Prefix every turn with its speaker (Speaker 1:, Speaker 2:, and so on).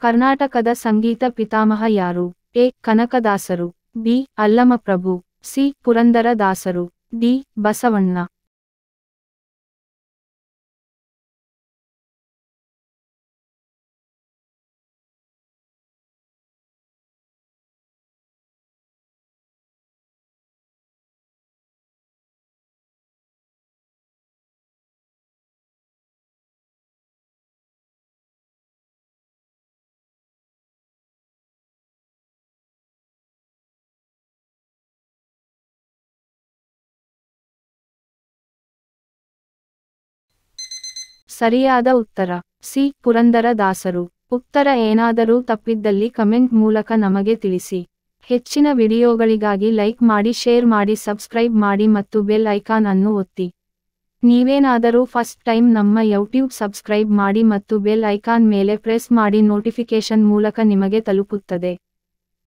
Speaker 1: ಕರ್ನಾಟಕದ ಸಂಗೀತ ಪಿತಾಮಹ ಯಾರು? ಎ. ಕನಕದಾಸರು, ಬಿ. ಅಲ್ಲಮಪ್ರಭು, ಸಿ. ಪುರಂದರದಾಸರು, ಡಿ. ಬಸವಣ್ಣ. ಸರಿಯಾದ ಉತ್ತರ ಸಿ. ಪುರಂದರದಾಸರು. ಉತ್ತರ ಏನಾದರೂ ತಪ್ಪಿದ್ದಲ್ಲಿ ಕಮೆಂಟ್ ಮೂಲಕ ನಮಗೆ ತಿಳಿಸಿ. ಹೆಚ್ಚಿನ ವಿಡಿಯೋಗಳಿಗಾಗಿ ಲೈಕ್ ಮಾಡಿ, ಶೇರ್ ಮಾಡಿ, ಸಬ್ಸ್ಕ್ರೈಬ್ ಮಾಡಿ ಮತ್ತು ಬೆಲ್ ಐಕಾನ್ ಅನ್ನು ಒತ್ತಿ. ನೀವೇನಾದರೂ ಫಸ್ಟ್ ಟೈಮ್ ನಮ್ಮ ಯೂಟ್ಯೂಬ್ ಸಬ್ಸ್ಕ್ರೈಬ್ ಮಾಡಿ ಮತ್ತು ಬೆಲ್ ಐಕಾನ್ ಮೇಲೆ ಪ್ರೆಸ್ ಮಾಡಿ, ನೋಟಿಫಿಕೇಶನ್ ಮೂಲಕ ನಿಮಗೆ ತಲುಪುತ್ತದೆ.